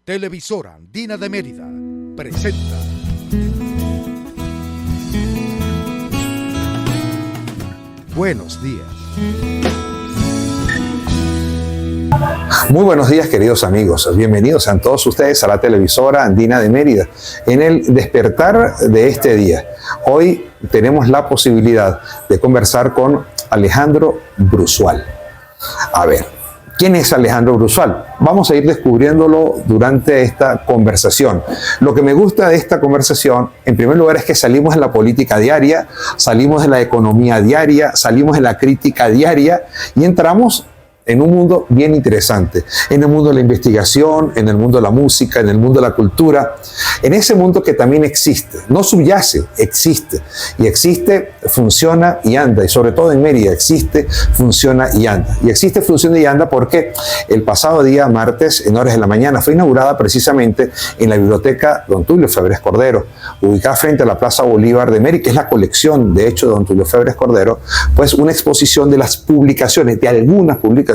Televisora Andina de Mérida presenta Buenos días. Muy buenos días, queridos amigos. Bienvenidos a todos ustedes a la televisora Andina de Mérida. En el despertar de este día, hoy tenemos la posibilidad de conversar con Alejandro Bruzual. A ver, ¿quién es Alejandro Bruzual? Vamos a ir descubriéndolo durante esta conversación. Lo que me gusta de esta conversación, en primer lugar, es que salimos de la política diaria, salimos de la economía diaria, salimos de la crítica diaria y entramos en un mundo bien interesante, en el mundo de la investigación, en el mundo de la música, en el mundo de la cultura, en ese mundo que también existe, no subyace, existe, y existe, funciona y anda, y sobre todo en Mérida existe, funciona y anda, y existe, funciona y anda porque el pasado día martes, en horas de la mañana, fue inaugurada precisamente en la biblioteca Don Tulio Febres Cordero, ubicada frente a la Plaza Bolívar de Mérida, que es la colección, de hecho, de Don Tulio Febres Cordero, pues una exposición de las publicaciones, de algunas publicaciones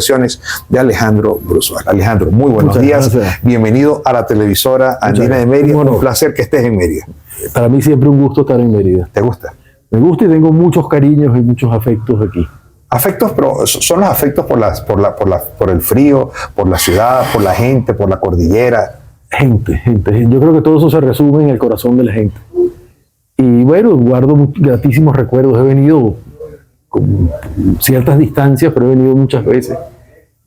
de Alejandro Bruzual. Alejandro, muy buenos días. Gracias. Bienvenido a la televisora Andina de Mérida. Un placer que estés en Mérida. Para mí siempre un gusto estar en Mérida. ¿Te gusta? Me gusta y tengo muchos cariños y muchos afectos aquí. Afectos, pero son los afectos por el frío, por la ciudad, por la gente, por la cordillera. Gente. Yo creo que todo eso se resume en el corazón de la gente. Y bueno, guardo gratísimos recuerdos. He venido con ciertas distancias, pero he venido muchas veces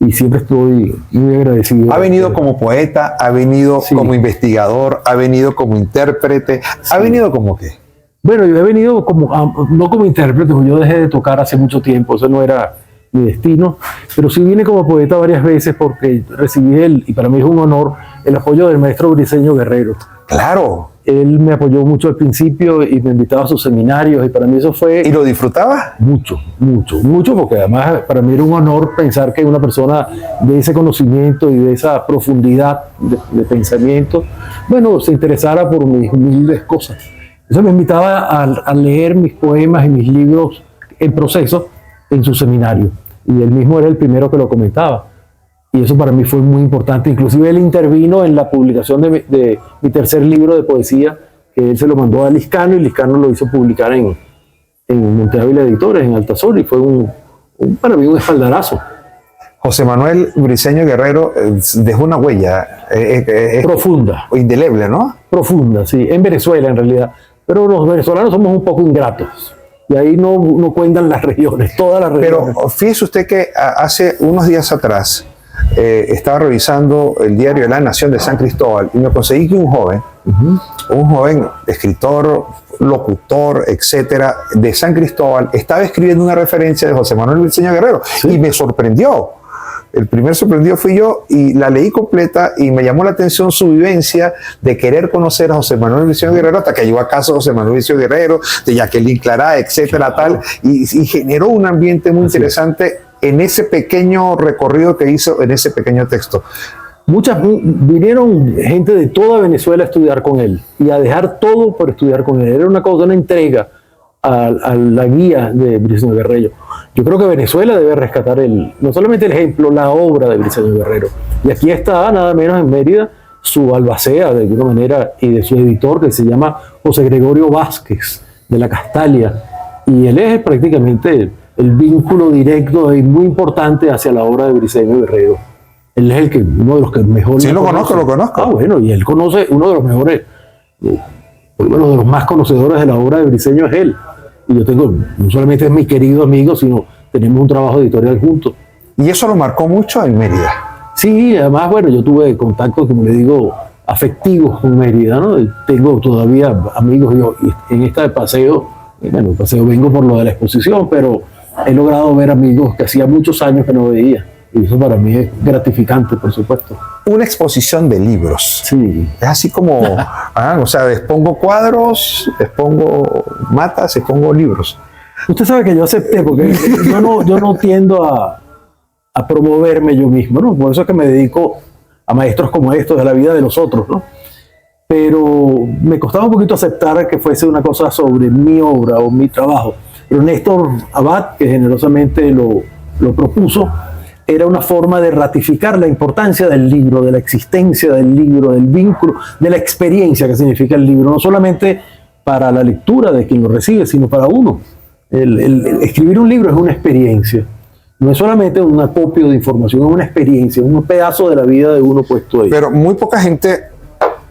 y siempre estoy muy agradecido. Ha venido como poeta, ha venido como investigador, ha venido como intérprete, ha venido como ¿qué? Bueno, yo he venido como, no como intérprete, porque yo dejé de tocar hace mucho tiempo, eso no era mi destino, pero sí vine como poeta varias veces porque recibí y para mí es un honor, el apoyo del maestro Briceño Guerrero. Claro. Él me apoyó mucho al principio y me invitaba a sus seminarios y para mí eso fue... ¿Y lo disfrutaba? Mucho, porque además para mí era un honor pensar que una persona de ese conocimiento y de esa profundidad de pensamiento, bueno, se interesara por mis humildes cosas. Eso me invitaba a leer mis poemas y mis libros en proceso en su seminario y él mismo era el primero que lo comentaba. Y eso para mí fue muy importante. Inclusive él intervino en la publicación de mi tercer libro de poesía, que él se lo mandó a Liscano, y Liscano lo hizo publicar en Monte Ávila Editores, en Altazor, y fue para mí un espaldarazo. José Manuel Briceño Guerrero dejó una huella profunda. Indeleble, ¿no? Profunda, sí. En Venezuela, en realidad. Pero los venezolanos somos un poco ingratos. Y ahí no cuentan las regiones, todas las regiones. Pero fíjese usted que hace unos días atrás, estaba revisando el diario La Nación de San Cristóbal y me conseguí que un joven escritor, locutor, etcétera, de San Cristóbal, estaba escribiendo una referencia de José Manuel Briceño Guerrero y me sorprendió. El primer sorprendido fui yo y la leí completa y me llamó la atención su vivencia de querer conocer a José Manuel Briceño Guerrero hasta que llegó a casa de José Manuel Briceño Guerrero, de Jacqueline Clará, etcétera, tal, y generó un ambiente muy interesante en ese pequeño recorrido que hizo en ese pequeño texto. Vinieron gente de toda Venezuela a estudiar con él y a dejar todo por estudiar con él. Era una entrega a la guía de Briceño Guerrero. Yo creo que Venezuela debe rescatar no solamente el ejemplo, la obra de Briceño Guerrero. Y aquí está, nada menos en Mérida, su albacea de alguna manera y de su editor que se llama José Gregorio Vázquez de la Castalia. Y él es prácticamente el vínculo directo y muy importante hacia la obra de Briceño Guerrero. Él es uno de los que mejor... Sí, lo conozco. Ah, bueno, y él conoce, uno de los mejores, uno de los más conocedores de la obra de Briceño es él. Y yo no solamente es mi querido amigo, sino tenemos un trabajo editorial juntos. ¿Y eso lo marcó mucho en Mérida? Sí, además, bueno, yo tuve contactos, como le digo, afectivos con Mérida, ¿no? Tengo todavía amigos, yo en esta de paseo, bueno, paseo vengo por lo de la exposición, pero he logrado ver amigos que hacía muchos años que no veía. Y eso para mí es gratificante, por supuesto. Una exposición de libros. Sí. Es así como, o sea, expongo cuadros, expongo matas, expongo libros. Usted sabe que yo acepté, porque yo no tiendo a promoverme yo mismo, ¿no? Por eso es que me dedico a maestros como estos de la vida de los otros, ¿no? Pero me costaba un poquito aceptar que fuese una cosa sobre mi obra o mi trabajo. Pero Néstor Abad, que generosamente lo propuso, era una forma de ratificar la importancia del libro, de la existencia del libro, del vínculo, de la experiencia que significa el libro, no solamente para la lectura de quien lo recibe, sino para uno. El escribir un libro es una experiencia, no es solamente un acopio de información, es una experiencia, un pedazo de la vida de uno puesto ahí. Pero muy poca gente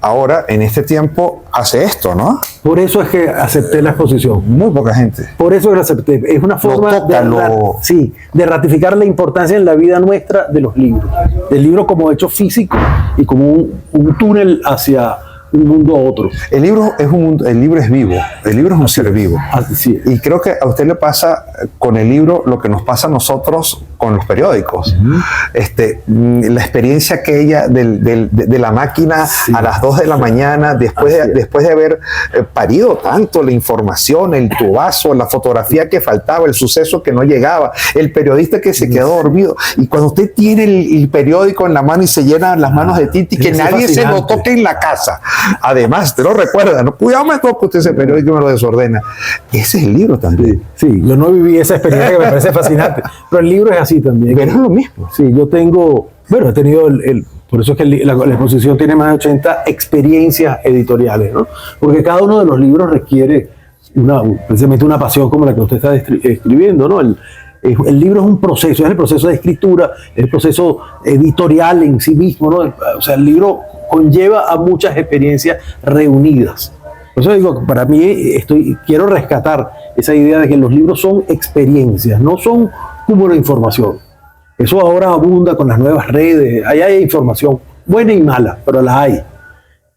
ahora, en este tiempo, hace esto, ¿no? Por eso es que acepté la exposición. Muy poca gente. Por eso la acepté. Es una forma de ratificar la importancia en la vida nuestra de los libros. Del libro como hecho físico y como un túnel hacia un mundo a otro. El libro es vivo, el libro es un ser vivo. Así es. Y creo que a usted le pasa con el libro lo que nos pasa a nosotros con los periódicos. La experiencia aquella de la máquina a las 2 de la mañana, después de haber parido tanto la información, el tubazo, la fotografía que faltaba, el suceso que no llegaba, el periodista que se quedó dormido. Y cuando usted tiene el periódico en la mano y se llenan las manos de tinta y que nadie se lo toque en la casa. Además, te lo recuerda, no, cuidado, me toca usted ese periódico y me lo desordena. Ese es el libro también. Sí, yo no viví esa experiencia que me parece fascinante, pero el libro es así también. Pero es lo mismo. Sí, yo tengo, he tenido por eso es que la exposición tiene más de 80 experiencias editoriales, ¿no? Porque cada uno de los libros requiere precisamente una pasión como la que usted está escribiendo, ¿no? El libro es un proceso, es el proceso de escritura, es el proceso editorial en sí mismo, ¿no? O sea, el libro conlleva a muchas experiencias reunidas. Por eso digo, para mí quiero rescatar esa idea de que los libros son experiencias, no son cúmulo de información. Eso ahora abunda con las nuevas redes, ahí hay información buena y mala, pero la hay.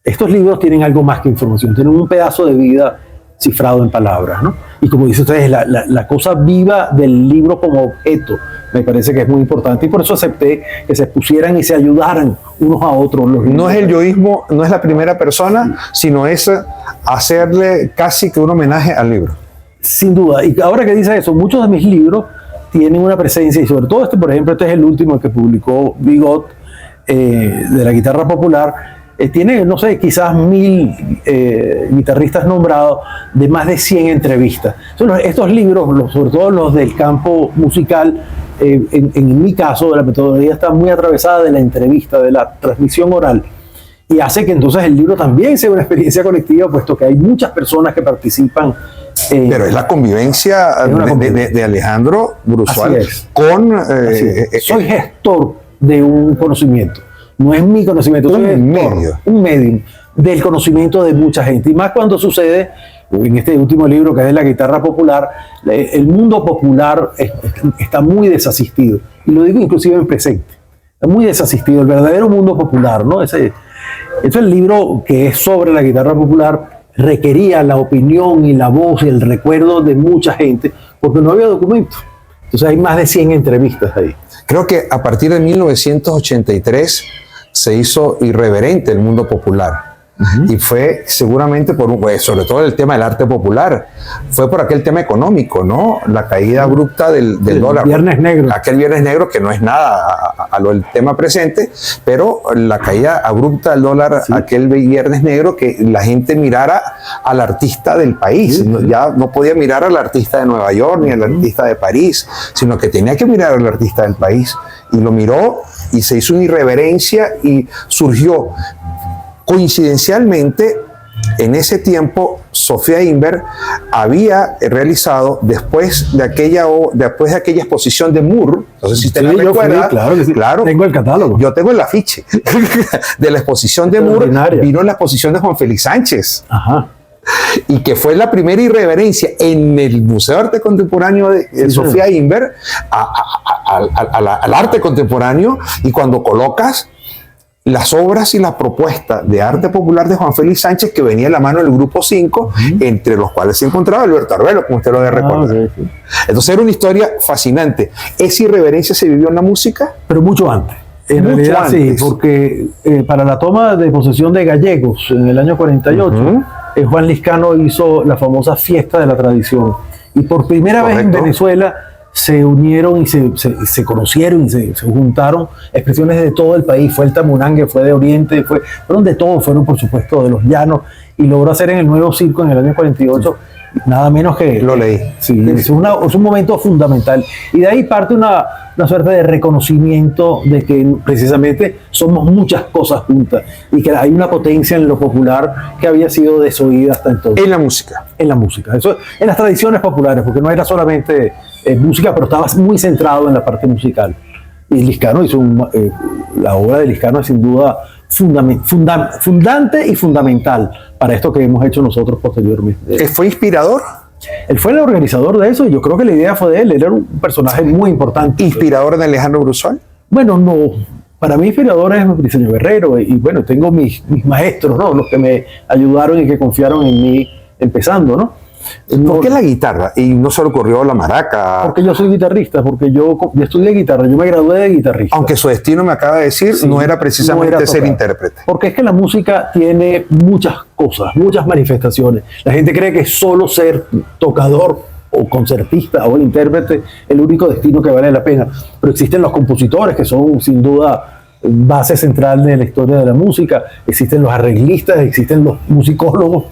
Estos libros tienen algo más que información, tienen un pedazo de vida cifrado en palabras, ¿no? Y como dice ustedes, la cosa viva del libro como objeto me parece que es muy importante, y por eso acepté que se pusieran y se ayudaran unos a otros. No es el yoísmo, no es la primera persona, sino es hacerle casi que un homenaje al libro. Sin duda, y ahora que dice eso, muchos de mis libros tienen una presencia, y sobre todo por ejemplo, este es el último que publicó Bigot, de la guitarra popular. Tiene, no sé, quizás 1000 guitarristas nombrados, de más de 100 entrevistas. Estos libros, sobre todo los del campo musical, en mi caso, la metodología está muy atravesada de la entrevista, de la transmisión oral, y hace que entonces el libro también sea una experiencia colectiva, puesto que hay muchas personas que participan. Pero es la convivencia, de Alejandro Bruzual con... Soy gestor de un conocimiento. No es mi conocimiento, soy un medio del conocimiento de mucha gente. Y más cuando sucede, en este último libro que es de la guitarra popular, el mundo popular está muy desasistido. Y lo digo inclusive en presente. Está muy desasistido, el verdadero mundo popular, ¿no? Ese es el libro que es sobre la guitarra popular, requería la opinión y la voz y el recuerdo de mucha gente, porque no había documentos. Entonces hay más de 100 entrevistas ahí. Creo que a partir de 1983 se hizo irreverente el mundo popular. Y fue seguramente sobre todo el tema del arte popular, fue por aquel tema económico, ¿no? La caída abrupta del dólar. Viernes negro. Aquel viernes negro que no es nada a lo del tema presente, pero la caída abrupta del dólar, aquel viernes negro, que la gente mirara al artista del país. Ya no podía mirar al artista de Nueva York ni al artista de París, sino que tenía que mirar al artista del país. Y lo miró y se hizo una irreverencia y surgió. Coincidencialmente, en ese tiempo, Sofía Inver había realizado, después de aquella exposición de Moore, no sé si usted la recuerda, claro, tengo el catálogo. Yo tengo el afiche de la exposición de Moore, vino la exposición de Juan Félix Sánchez. Ajá. Y que fue la primera irreverencia en el Museo de Arte Contemporáneo de Sofía Inver al arte contemporáneo, y cuando colocas las obras y la propuesta de arte popular de Juan Félix Sánchez, que venía de la mano del Grupo 5, entre los cuales se encontraba Alberto Arbelo, como usted lo debe recordar. Entonces era una historia fascinante. ¿Esa irreverencia se vivió en la música? Pero mucho antes. En realidad sí, porque para la toma de posesión de Gallegos en el año 48, Juan Liscano hizo la famosa Fiesta de la Tradición. Y por primera vez en Venezuela se unieron y se conocieron y se juntaron expresiones de todo el país. Fue el tamunangue, fue de Oriente, fueron de todo, fueron por supuesto de los llanos, y logró hacer en el Nuevo Circo en el año 48 Nada menos que... Lo leí. Sí, es un momento fundamental. Y de ahí parte una suerte de reconocimiento de que precisamente somos muchas cosas juntas y que hay una potencia en lo popular que había sido desoída hasta entonces. En la música. En la música. Eso, en las tradiciones populares, porque no era solamente música, pero estaba muy centrado en la parte musical. Y Liscano hizo la obra de Liscano es sin duda fundante y fundamental para esto que hemos hecho nosotros posteriormente. ¿Fue inspirador? Él fue el organizador de eso y yo creo que la idea fue de él. Él era un personaje muy importante. ¿Inspirador de Alejandro Bruzual? Bueno, no. Para mí inspirador es Briceño Guerrero y bueno, tengo mis maestros, ¿no? Los que me ayudaron y que confiaron en mí empezando, ¿no? ¿Por qué la guitarra? Y no se le ocurrió la maraca. Porque yo soy guitarrista, porque yo estudié guitarra, yo me gradué de guitarrista. Aunque su destino, me acaba de decir, Sí, no era precisamente no era ser tocar. intérprete. Porque es que la música tiene muchas cosas, muchas manifestaciones. La gente cree que es solo ser tocador o concertista o intérprete el único destino que vale la pena. Pero existen los compositores, que son sin duda base central de la historia de la música. Existen los arreglistas, existen los musicólogos.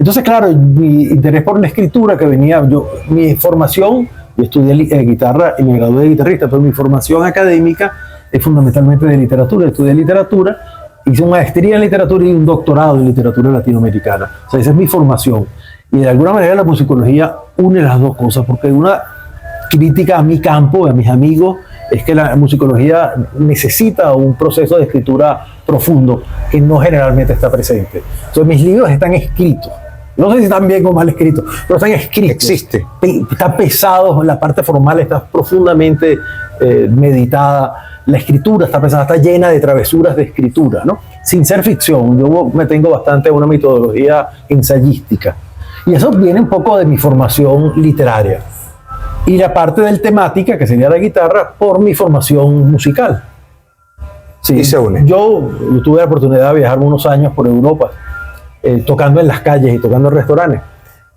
Entonces, claro, mi interés por la escritura que venía, mi formación, yo estudié guitarra y me gradué de guitarrista, pero mi formación académica es fundamentalmente de literatura. Estudié literatura, hice una maestría en literatura y un doctorado en literatura latinoamericana. O sea, esa es mi formación. Y de alguna manera la musicología une las dos cosas, porque una crítica a mi campo, a mis amigos, es que la musicología necesita un proceso de escritura profundo que no generalmente está presente. Entonces mis libros están escritos. No sé si están bien o mal escritos, pero están escritos. Existe. Está pesado, la parte formal está profundamente meditada. La escritura está pesada, está llena de travesuras de escritura, ¿no? Sin ser ficción. Yo me tengo bastante a una metodología ensayística. Y eso viene un poco de mi formación literaria. Y la parte del temática, que sería la guitarra, por mi formación musical. Sí, Y se une. Yo tuve la oportunidad de viajar unos años por Europa, tocando en las calles y tocando en restaurantes.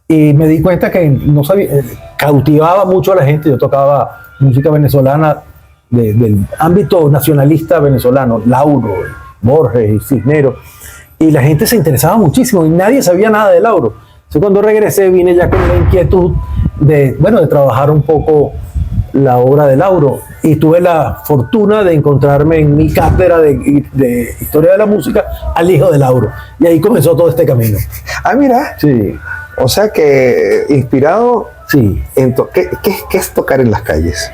Y me di cuenta que no sabía, cautivaba mucho a la gente. Yo tocaba música venezolana del ámbito nacionalista venezolano, Lauro, Borges y Cisneros. Y la gente se interesaba muchísimo y nadie sabía nada de Lauro. Entonces, cuando regresé vine ya con la inquietud de trabajar un poco la obra de Lauro y tuve la fortuna de encontrarme en mi cátedra de historia de la música al hijo de Lauro y ahí comenzó todo este camino. Ah, mira. Sí, O sea que inspirado sí. en... ¿Qué es tocar en las calles?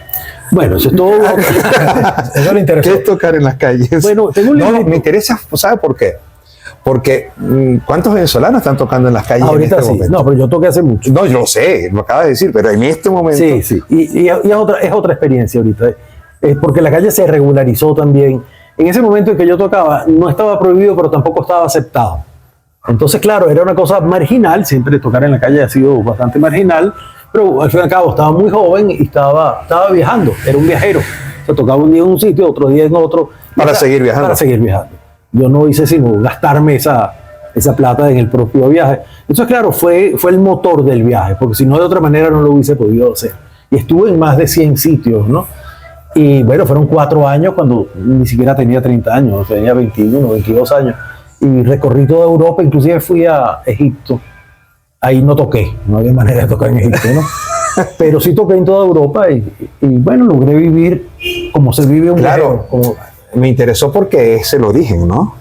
Bueno, eso es todo. Eso le interesó. ¿Qué es tocar en las calles? Bueno, tengo un No, librito. me interesa, ¿sabe por qué? Porque ¿cuántos venezolanos están tocando en las calles Ahorita en este sí. momento? No, pero yo toqué hace mucho. No, yo lo sé, lo acabas de decir, pero en este momento... Sí, sí. Y es otra experiencia ahorita. Porque la calle se regularizó también. En ese momento en que yo tocaba, no estaba prohibido, pero tampoco estaba aceptado. Entonces, claro, era una cosa marginal. Siempre tocar en la calle ha sido bastante marginal. Pero al fin y al cabo estaba muy joven y estaba viajando. Era un viajero. O sea, tocaba un día en un sitio, otro día en otro. Para seguir viajando. Para seguir viajando. Yo no hice sino gastarme esa plata en el propio viaje. Entonces, claro, fue el motor del viaje, porque si no, de otra manera no lo hubiese podido hacer. Y estuve en más de 100 sitios, ¿no? Y bueno, fueron 4 años cuando ni siquiera tenía 30 años, tenía 21, 22 años. Y recorrí toda Europa, inclusive fui a Egipto. Ahí no toqué, no había manera de tocar en Egipto, ¿no? Pero sí toqué en toda Europa y bueno, logré vivir como se vive un Claro, viajero, me interesó porque es el origen, ¿no?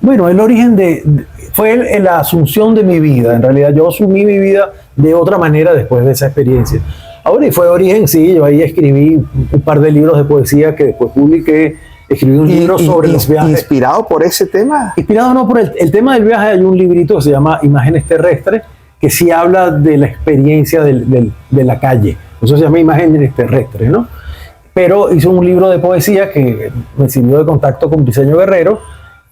Bueno, el origen fue la asunción de mi vida. En realidad yo asumí mi vida de otra manera después de esa experiencia. Ahora, y fue origen, sí, yo ahí escribí un par de libros de poesía que después publiqué. Escribí un libro sobre los viajes. ¿Inspirado por ese tema? Inspirado no por el tema del viaje, hay un librito que se llama Imágenes Terrestres, que sí habla de la experiencia de la calle. Eso se llama Imágenes Terrestres, ¿no? Pero hice un libro de poesía que me sirvió de contacto con Briceño Guerrero,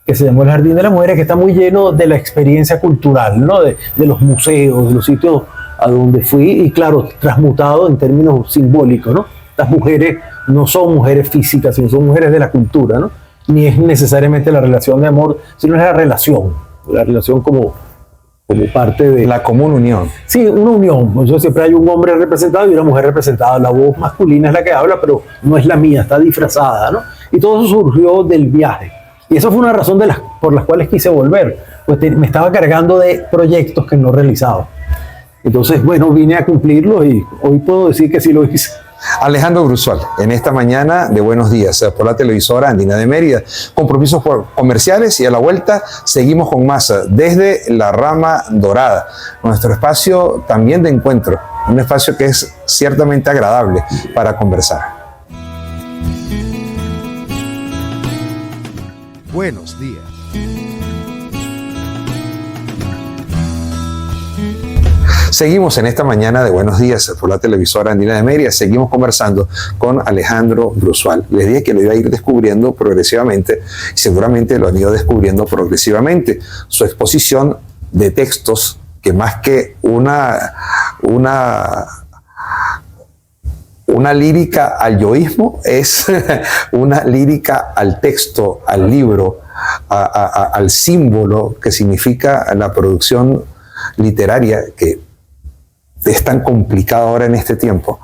que se llamó El Jardín de las Mujeres, que está muy lleno de la experiencia cultural, ¿no? De los museos, de los sitios a donde fui, y claro, transmutado en términos simbólicos, ¿no? Las mujeres no son mujeres físicas, sino son mujeres de la cultura, ¿no? Ni es necesariamente la relación de amor, sino es la relación como parte de... La común unión. Sí, una unión. Entonces siempre hay un hombre representado y una mujer representada. La voz masculina es la que habla, pero no es la mía, está disfrazada, ¿no? Y todo eso surgió del viaje. Y eso fue una razón por las cuales quise volver. Pues me estaba cargando de proyectos que no realizaba. Entonces, bueno, vine a cumplirlo y hoy puedo decir que sí lo hice. Alejandro Brusual, en esta mañana de Buenos Días por la televisora Andina de Mérida. Compromisos comerciales y a la vuelta seguimos con más desde la Rama Dorada, nuestro espacio también de encuentro, un espacio que es ciertamente agradable para conversar. Buenos días. Seguimos en esta mañana de Buenos Días por la televisora Andina de Mérida. Seguimos conversando con Alejandro Brusual. Les dije que lo iba a ir descubriendo progresivamente y seguramente lo han ido descubriendo progresivamente. Su exposición de textos, que más que una lírica al yoísmo, es una lírica al texto, al libro, al símbolo que significa la producción literaria, que es tan complicado ahora en este tiempo.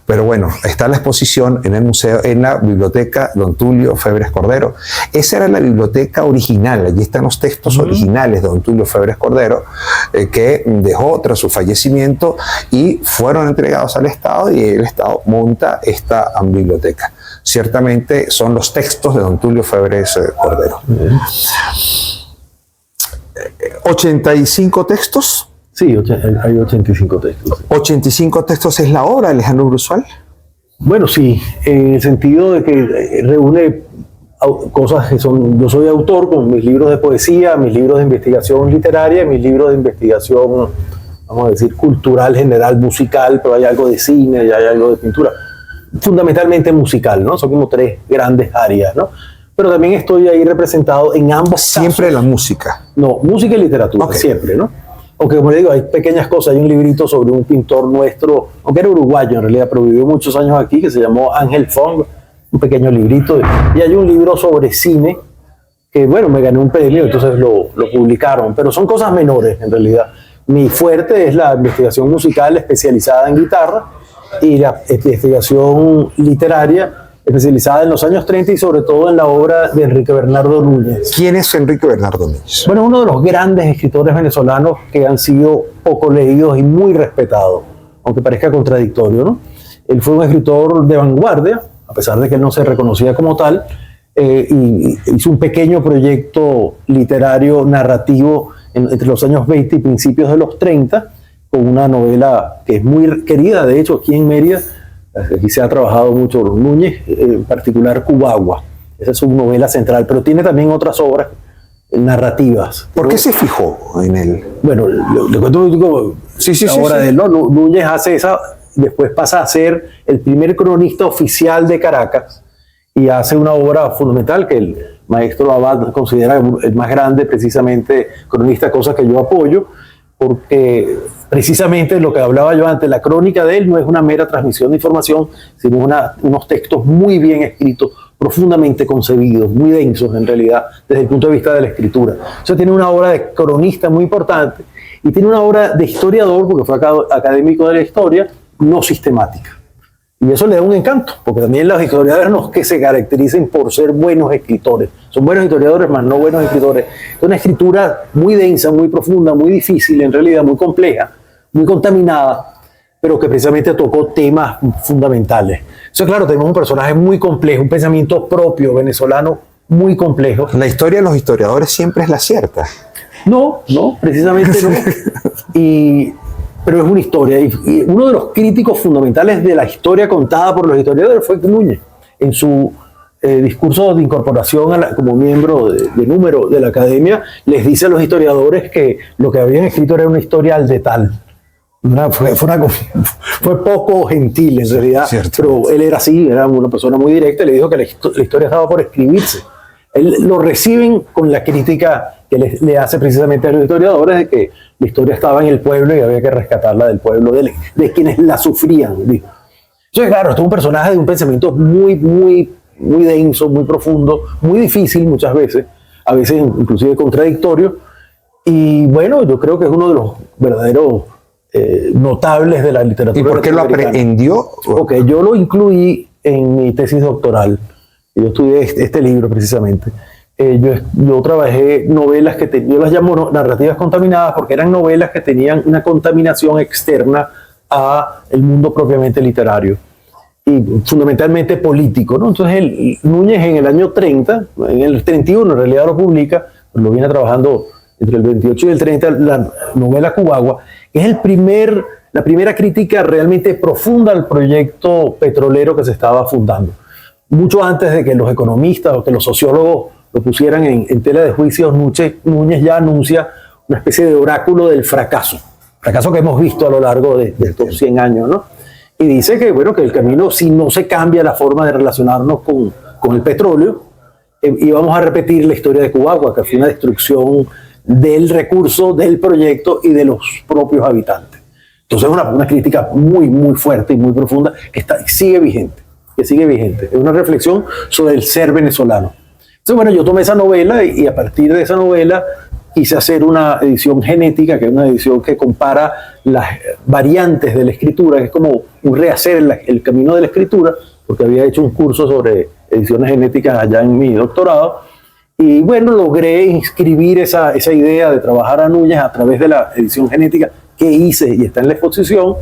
Pero bueno, está la exposición en el museo, en la biblioteca Don Tulio Febres Cordero. Esa era la biblioteca original, allí están los textos originales de Don Tulio Febres Cordero, que dejó tras su fallecimiento y fueron entregados al Estado, y el Estado monta esta biblioteca. Ciertamente son los textos de Don Tulio Febres Cordero. 85 textos. Sí, hay 85 textos. 85 textos es la obra de Alejandro Brusual. Bueno, sí, en el sentido de que reúne cosas que son... Yo soy autor con mis libros de poesía, mis libros de investigación literaria, mis libros de investigación, vamos a decir, cultural, general, musical, pero hay algo de cine y hay algo de pintura. Fundamentalmente musical, ¿no? Son como tres grandes áreas, ¿no? Pero también estoy ahí representado en ambos Siempre casos. la música. No, música y literatura, Okay. Siempre, ¿no? Aunque, como le digo, hay pequeñas cosas. Hay un librito sobre un pintor nuestro, aunque era uruguayo en realidad, pero vivió muchos años aquí, que se llamó Ángel Fong, un pequeño librito. Y hay un libro sobre cine, que bueno, me gané un premio, entonces lo publicaron. Pero son cosas menores, en realidad. Mi fuerte es la investigación musical especializada en guitarra y la investigación literaria especializada en los años 30 y sobre todo en la obra de Enrique Bernardo Núñez. ¿Quién es Enrique Bernardo Núñez? Bueno, uno de los grandes escritores venezolanos que han sido poco leídos y muy respetados, aunque parezca contradictorio, ¿no? Él fue un escritor de vanguardia, a pesar de que él no se reconocía como tal, y hizo un pequeño proyecto literario narrativo entre los años 20 y principios de los 30, con una novela que es muy querida, de hecho, aquí en Mérida. Aquí se ha trabajado mucho Núñez, en particular Cubagua. Esa es su novela central, pero tiene también otras obras narrativas. ¿Por qué se fijó en él? Bueno, le cuento un poco la obra de él, ¿no? Núñez hace esa, después pasa a ser el primer cronista oficial de Caracas y hace una obra fundamental que el maestro Abad considera el más grande, precisamente cronista, cosa que yo apoyo, porque precisamente lo que hablaba yo antes, la crónica de él no es una mera transmisión de información, sino unos textos muy bien escritos, profundamente concebidos, muy densos en realidad, desde el punto de vista de la escritura. O sea, tiene una obra de cronista muy importante y tiene una obra de historiador, porque fue académico de la historia, no sistemática. Y eso le da un encanto, porque también los historiadores no es que se caractericen por ser buenos escritores. Son buenos historiadores, más no buenos escritores. Es una escritura muy densa, muy profunda, muy difícil, en realidad muy compleja, muy contaminada, pero que precisamente tocó temas fundamentales. Eso, claro, tenemos un personaje muy complejo, un pensamiento propio venezolano muy complejo. La historia de los historiadores siempre es la cierta. No, precisamente no. Pero es una historia. Y uno de los críticos fundamentales de la historia contada por los historiadores fue Núñez. En su discurso de incorporación como miembro de número de la academia, les dice a los historiadores que lo que habían escrito era una historia al de tal. Fue poco gentil en realidad, Cierto. pero él era así, era una persona muy directa y le dijo que la historia estaba por escribirse. Él lo reciben con la crítica que le hace precisamente a los historiadores de que la historia estaba en el pueblo y había que rescatarla del pueblo, de quienes la sufrían. Dijo. Entonces, claro, esto es un personaje de un pensamiento muy, muy, muy denso, muy profundo, muy difícil muchas veces, a veces inclusive contradictorio. Y bueno, yo creo que es uno de los verdaderos notables de la literatura. ¿Y por qué lo aprendió? Porque yo lo incluí en mi tesis doctoral. Yo estudié este libro precisamente, Yo trabajé novelas yo las llamo narrativas contaminadas porque eran novelas que tenían una contaminación externa a el mundo propiamente literario y fundamentalmente político, ¿no? Entonces Núñez en el año 30, en el 31 en realidad lo publica, lo viene trabajando entre el 28 y el 30, la novela Cubagua, que es la primera crítica realmente profunda al proyecto petrolero que se estaba fundando. Mucho antes de que los economistas o que los sociólogos lo pusieran en tela de juicio, Núñez ya anuncia una especie de oráculo del fracaso que hemos visto a lo largo de estos 100 años, ¿no? Y dice que, bueno, que el camino, si no se cambia la forma de relacionarnos con el petróleo, y vamos a repetir la historia de Cubagua, que fue una destrucción del recurso, del proyecto y de los propios habitantes. Entonces es una crítica muy, muy fuerte y muy profunda que sigue vigente. Es una reflexión sobre el ser venezolano. Entonces, bueno, yo tomé esa novela y a partir de esa novela quise hacer una edición genética, que es una edición que compara las variantes de la escritura, que es como un rehacer el camino de la escritura, porque había hecho un curso sobre ediciones genéticas allá en mi doctorado. Y bueno, logré inscribir esa idea de trabajar a Núñez a través de la edición genética que hice y está en la exposición.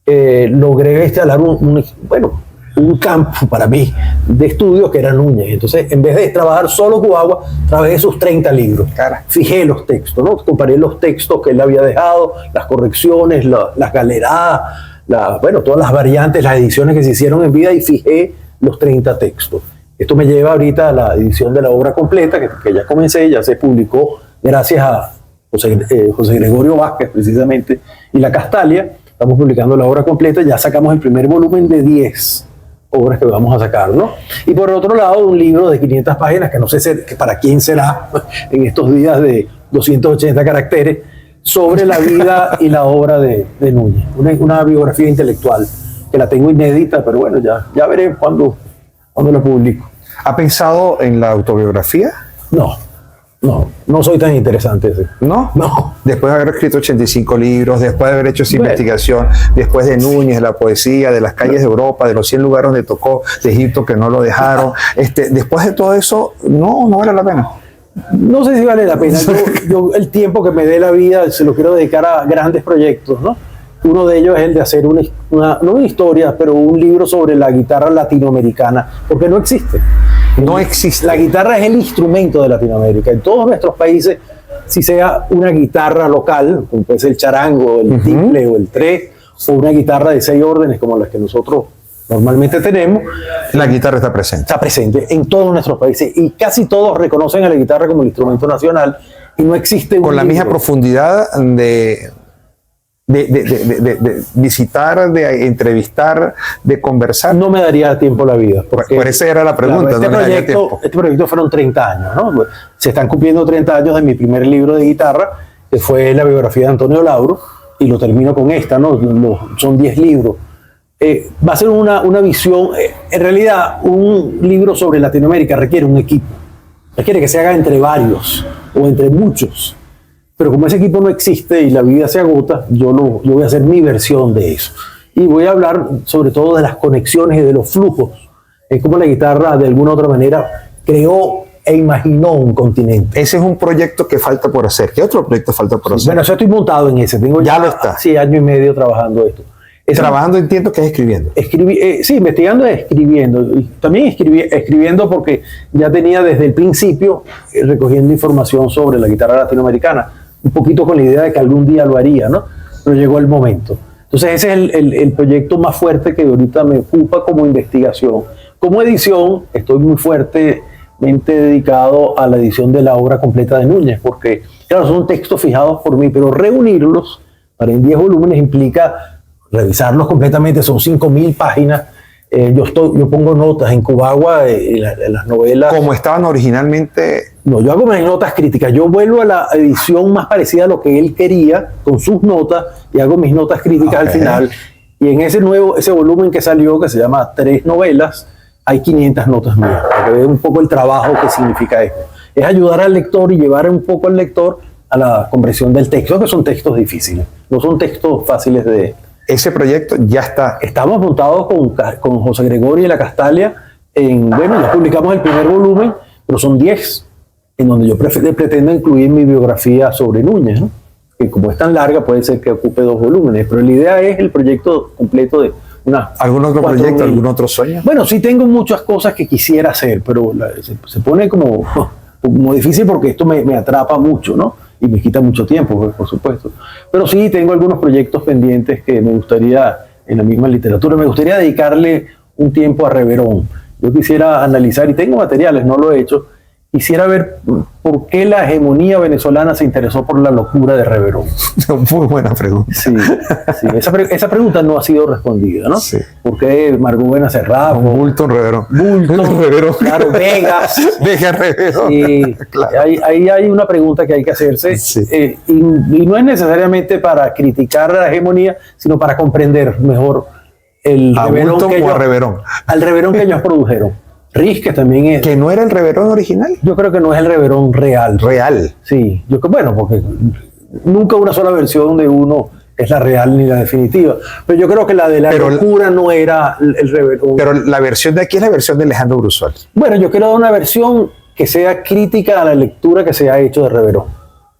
Logré instalar un campo para mí de estudios que era Núñez. Entonces, en vez de trabajar solo Cubagua, trabajé sus 30 libros. Fijé los textos, ¿no? Comparé los textos que él había dejado, las correcciones, las galeradas, todas las variantes, las ediciones que se hicieron en vida y fijé los 30 textos. Esto me lleva ahorita a la edición de la obra completa, que ya comencé, ya se publicó gracias a José Gregorio Vázquez, precisamente, y La Castalia. Estamos publicando la obra completa, ya sacamos el primer volumen de 10 obras que vamos a sacar, ¿no? Y por otro lado, un libro de 500 páginas, que no sé para quién será en estos días de 280 caracteres, sobre la vida y la obra de Núñez. Una biografía intelectual, que la tengo inédita, pero bueno, ya veré cuándo la publico. ¿Ha pensado en la autobiografía? No soy tan interesante ese. ¿No? No. Después de haber escrito 85 libros, después de haber hecho esa investigación, después de Núñez, la poesía, de las calles de Europa, de los 100 lugares donde tocó, de Egipto que no lo dejaron, después de todo eso, no vale la pena. No sé si vale la pena. Yo el tiempo que me dé la vida se lo quiero dedicar a grandes proyectos, ¿no? Uno de ellos es el de hacer no una historia, pero un libro sobre la guitarra latinoamericana, porque no existe. No existe. La guitarra es el instrumento de Latinoamérica. En todos nuestros países, si sea una guitarra local, como puede ser el charango, el tiple o el tres, o una guitarra de 6 órdenes como las que nosotros normalmente tenemos, la guitarra está presente. Está presente en todos nuestros países y casi todos reconocen a la guitarra como el instrumento nacional y no existe con la misma profundidad de visitar, de entrevistar, de conversar. No me daría tiempo la vida. Por esa era la pregunta. Claro, este proyecto fueron 30 años, ¿no? Se están cumpliendo 30 años de mi primer libro de guitarra, que fue la biografía de Antonio Lauro, y lo termino con esta, ¿no? Son 10 libros. Va a ser una visión, en realidad, un libro sobre Latinoamérica requiere un equipo. Requiere que se haga entre varios o entre muchos. Pero como ese equipo no existe y la vida se agota, yo voy a hacer mi versión de eso. Y voy a hablar sobre todo de las conexiones y de los flujos. Es como la guitarra, de alguna u otra manera, creó e imaginó un continente. Ese es un proyecto que falta por hacer. ¿Qué otro proyecto falta por hacer? Bueno, yo estoy montado en ese. Tengo ya lo está. Sí, 1 año y medio trabajando esto. Trabajando, entiendo que es escribiendo. Sí, investigando es escribiendo. Y también escribiendo porque ya tenía desde el principio recogiendo información sobre la guitarra latinoamericana. Un poquito con la idea de que algún día lo haría, ¿no? Pero llegó el momento. Entonces ese es el proyecto más fuerte que ahorita me ocupa como investigación. Como edición, estoy muy fuertemente dedicado a la edición de la obra completa de Núñez, porque, claro, son textos fijados por mí, pero reunirlos para en 10 volúmenes implica revisarlos completamente, son 5.000 páginas. Yo pongo notas en Cubagua, en las novelas. Como estaban originalmente. No, yo hago mis notas críticas. Yo vuelvo a la edición más parecida a lo que él quería, con sus notas, y hago mis notas críticas al final. Y en ese volumen que salió, que se llama 3 novelas, hay 500 notas mías, para que vean un poco el trabajo que significa esto. Es ayudar al lector y llevar un poco al lector a la comprensión del texto, que son textos difíciles, no son textos fáciles de. Ese proyecto ya está. Estamos montados con José Gregorio y La Castalia. Ya publicamos el primer volumen, pero son 10 en donde yo pretendo incluir mi biografía sobre Núñez, ¿no? Que como es tan larga puede ser que ocupe 2 volúmenes, pero la idea es el proyecto completo de una... ¿Algún otro proyecto, algún otro sueño? Bueno, sí tengo muchas cosas que quisiera hacer, pero se pone como difícil porque esto me atrapa mucho, ¿no? Y me quita mucho tiempo, pues, por supuesto. Pero sí tengo algunos proyectos pendientes que me gustaría, en la misma literatura, me gustaría dedicarle un tiempo a Reverón. Yo quisiera analizar, y tengo materiales, no lo he hecho, quisiera ver por qué la hegemonía venezolana se interesó por la locura de Reverón. Muy buena pregunta. Sí, sí. Esa pregunta no ha sido respondida, ¿no? Sí. ¿Por qué Margot Benacerraf? Bulton Reverón. Bulton, Reverón. claro, Vegas. Vegas Reverón. Sí, Claro. ahí hay una pregunta que hay que hacerse, Sí. y no es necesariamente para criticar la hegemonía, sino para comprender mejor el ¿A Reverón Bulton que o a ellos, Reverón? al Reverón que ellos produjeron. Riz, que también es... ¿Que no era el Reverón original? Yo creo que no es el Reverón real. Real. Sí, bueno, porque nunca una sola versión de uno es la real ni la definitiva. Pero yo creo que la de la locura no era el Reverón. Pero la versión de aquí es la versión de Alejandro Brusual. Bueno, yo quiero dar una versión que sea crítica a la lectura que se ha hecho de Reverón.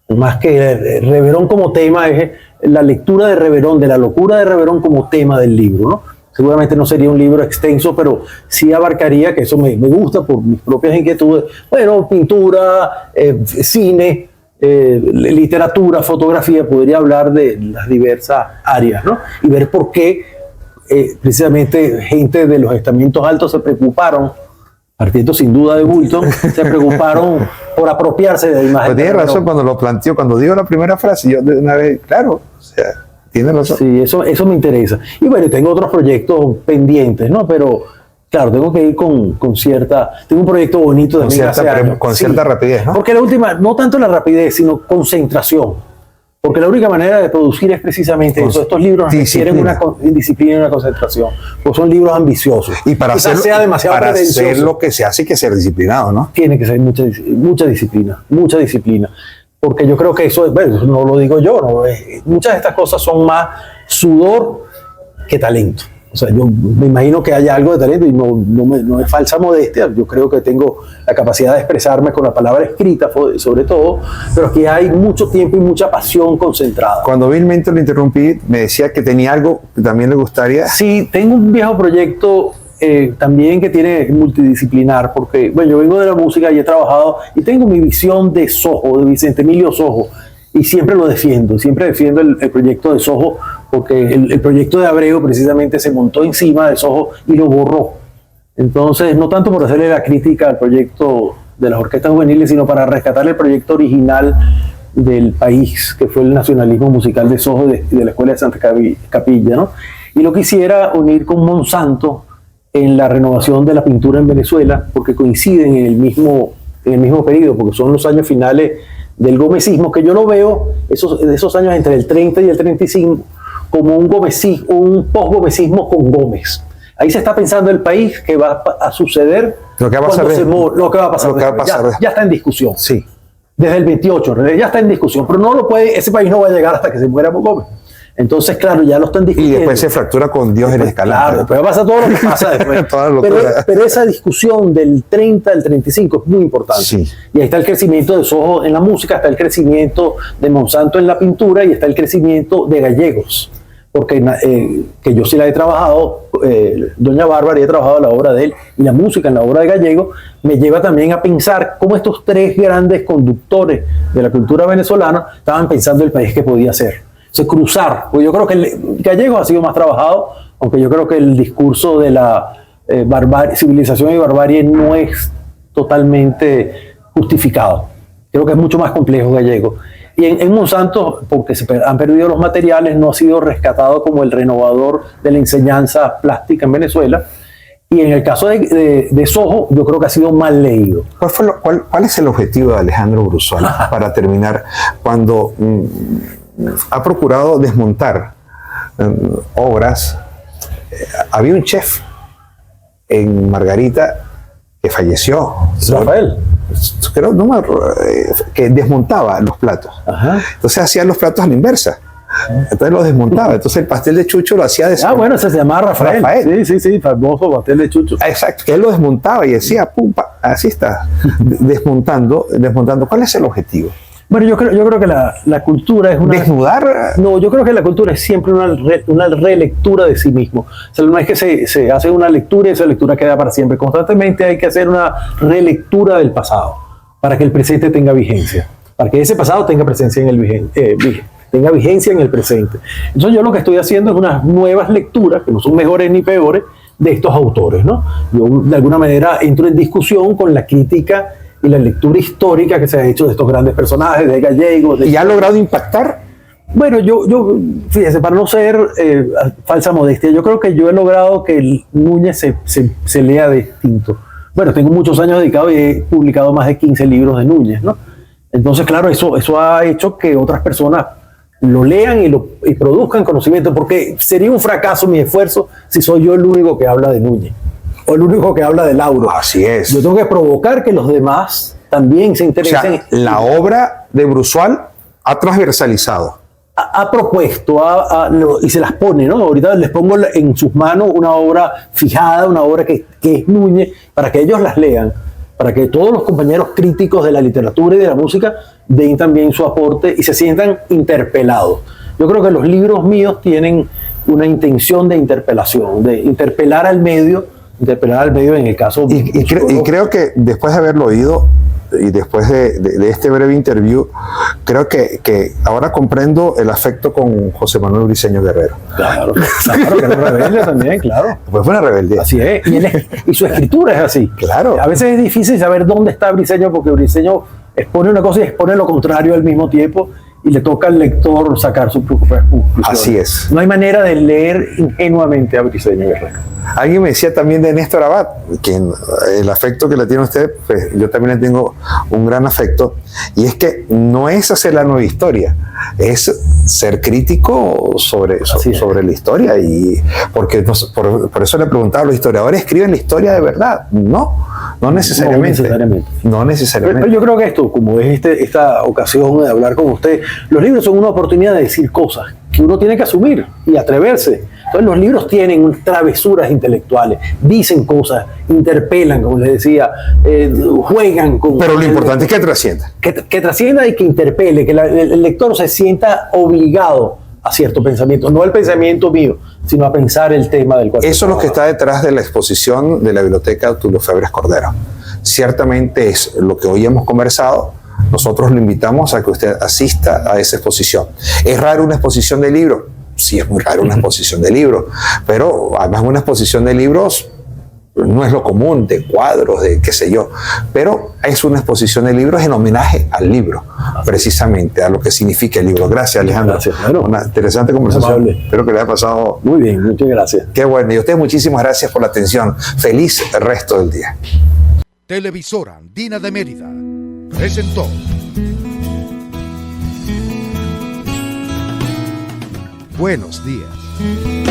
Más que Reverón como tema, es la lectura de Reverón, de la locura de Reverón como tema del libro, ¿no? Seguramente no sería un libro extenso, pero sí abarcaría, que eso me gusta por mis propias inquietudes, bueno, pintura, cine, literatura, fotografía, podría hablar de las diversas áreas, ¿no? Y ver por qué precisamente gente de los estamentos altos se preocuparon, partiendo sin duda de Bulton, se preocuparon por apropiarse de la imagen. Pues tiene razón cuando lo planteó, cuando digo la primera frase, yo de una vez, claro, o sea, tiene razón. Sí, eso me interesa. Y bueno, tengo otros proyectos pendientes, ¿no? Pero claro, tengo que ir con cierta... Tengo un proyecto bonito Con también hace años. con cierta rapidez, ¿no? Porque la última, no tanto la rapidez, sino concentración. Porque la única manera de producir es precisamente eso. Estos libros requieren una disciplina y una concentración. Pues son libros ambiciosos. Y para hacer lo que se hace hay que ser disciplinado, ¿no? Tiene que ser mucha disciplina, mucha disciplina. Porque yo creo que eso, bueno, no lo digo yo, ¿no? Muchas de estas cosas son más sudor que talento. O sea, yo me imagino que haya algo de talento y no es falsa modestia. Yo creo que tengo la capacidad de expresarme con la palabra escrita, sobre todo, pero aquí hay mucho tiempo y mucha pasión concentrada. Cuando vilmente lo interrumpí, me decía que tenía algo que también le gustaría. Sí, tengo un viejo proyecto también que tiene multidisciplinar, porque bueno, yo vengo de la música y he trabajado y tengo mi visión de Soho, de Vicente Emilio Soho, y siempre lo defiendo, siempre defiendo el proyecto de Soho, porque el proyecto de Abreu precisamente se montó encima de Soho y lo borró. Entonces, no tanto por hacerle la crítica al proyecto de las orquestas juveniles, sino para rescatar el proyecto original del país, que fue el nacionalismo musical de Soho de la Escuela de Santa Capilla, ¿no? Y lo quisiera unir con Monsanto en la renovación de la pintura en Venezuela, porque coinciden en el mismo periodo, porque son los años finales del gomecismo, que yo lo veo, esos años entre el 30 y el 35, como un post-gomecismo con Gómez. Ahí se está pensando el país que va a suceder, lo que va a pasar. Ya está en discusión. Sí. Desde el 28, ya está en discusión, pero ese país no va a llegar hasta que se muera Gómez. Entonces, claro, ya lo están discutiendo. Y después se fractura con Diógenes Escalante. Claro, después pasa todo lo que pasa después. pero esa discusión del 30 al 35 es muy importante. Sí. Y ahí está el crecimiento de Soho en la música, está el crecimiento de Monsanto en la pintura y está el crecimiento de Gallegos. Porque que yo sí la he trabajado, Doña Bárbara, y he trabajado la obra de él, y la música en la obra de Gallego, me lleva también a pensar cómo estos tres grandes conductores de la cultura venezolana estaban pensando el país que podía ser. Cruzar, pues yo creo que Gallegos ha sido más trabajado, aunque yo creo que el discurso de la civilización y barbarie no es totalmente justificado. Creo que es mucho más complejo Gallego. Y en Monsanto, porque se han perdido los materiales, no ha sido rescatado como el renovador de la enseñanza plástica en Venezuela. Y en el caso de Soho, yo creo que ha sido mal leído. ¿Cuál es el objetivo de Alejandro Brusual, para terminar, cuando ha procurado desmontar obras? Había un chef en Margarita que falleció, Rafael, creo, que desmontaba los platos. Ajá. Entonces hacía los platos a la inversa. Entonces lo desmontaba. Entonces el pastel de Chucho lo hacía de Bueno, ese se llamaba Rafael. Sí, famoso pastel de Chucho. Exacto, que él lo desmontaba y decía, pum, así está, desmontando. ¿Cuál es el objetivo? Bueno, yo creo que la cultura es una... ¿Desnudar? No, yo creo que la cultura es siempre una relectura de sí mismo. O sea, no es que se hace una lectura y esa lectura queda para siempre. Constantemente hay que hacer una relectura del pasado para que el presente tenga vigencia, para que ese pasado tenga presencia en el tenga vigencia en el presente. Entonces yo lo que estoy haciendo es unas nuevas lecturas, que no son mejores ni peores, de estos autores, ¿no? Yo de alguna manera entro en discusión con la crítica y la lectura histórica que se ha hecho de estos grandes personajes, de Gallegos. ¿Y ha logrado impactar? Bueno, yo fíjese, para no ser falsa modestia, yo creo que yo he logrado que el Núñez se lea distinto. Bueno, tengo muchos años dedicados y he publicado más de 15 libros de Núñez, ¿no? Entonces, claro, eso ha hecho que otras personas lo lean y produzcan conocimiento, porque sería un fracaso mi esfuerzo si soy yo el único que habla de Núñez o el único que habla de Lauro. Así es. Yo tengo que provocar que los demás también se interesen. O sea, la obra de Bruzual ha transversalizado. Ha propuesto y se las pone, ¿no? Ahorita les pongo en sus manos una obra fijada, una obra que es Núñez, para que ellos las lean, para que todos los compañeros críticos de la literatura y de la música den también su aporte y se sientan interpelados. Yo creo que los libros míos tienen una intención de interpelación, de interpelar al medio en el caso... Y creo que después de haberlo oído y después de este breve interview, creo que ahora comprendo el afecto con José Manuel Briceño Guerrero. Claro, que era rebelde también, claro. Pues fue una rebeldía. Así es, y su escritura es así. Claro. A veces es difícil saber dónde está Briceño, porque Briceño expone una cosa y expone lo contrario al mismo tiempo, y le toca al lector sacar sus conclusiones. Así es. No hay manera de leer ingenuamente a Briceño Guerrero. Alguien me decía también de Néstor Abad, que el afecto que le tiene a usted, pues yo también le tengo un gran afecto, y es que no es hacer la nueva historia, es ser crítico sobre la historia, y porque por eso le preguntaba, ¿los historiadores escriben la historia de verdad? No necesariamente. No necesariamente. Pero yo creo que esto, como es esta ocasión de hablar con usted, los libros son una oportunidad de decir cosas que uno tiene que asumir y atreverse. Entonces los libros tienen travesuras intelectuales, dicen cosas, interpelan, como les decía, juegan con... Pero lo importante es que trascienda. Que trascienda y que interpele, que el lector se sienta obligado a cierto pensamiento, no el pensamiento mío, sino a pensar el tema del cual... Eso es lo que está detrás de la exposición de la Biblioteca Tulio Febres Cordero. Ciertamente es lo que hoy hemos conversado. Nosotros lo invitamos a que usted asista a esa exposición. ¿Es raro una exposición de libros? Sí, es muy raro una exposición de libros, pero además una exposición de libros no es lo común, de cuadros, de qué sé yo, pero es una exposición de libros en homenaje al libro, precisamente a lo que significa el libro. Gracias, Alejandro. Gracias, claro. Una interesante conversación. Espero que le haya pasado muy bien. Muchas gracias. Qué bueno. Y a ustedes muchísimas gracias por la atención. Feliz resto del día. Televisora Andina de Mérida presentó Buenos Días.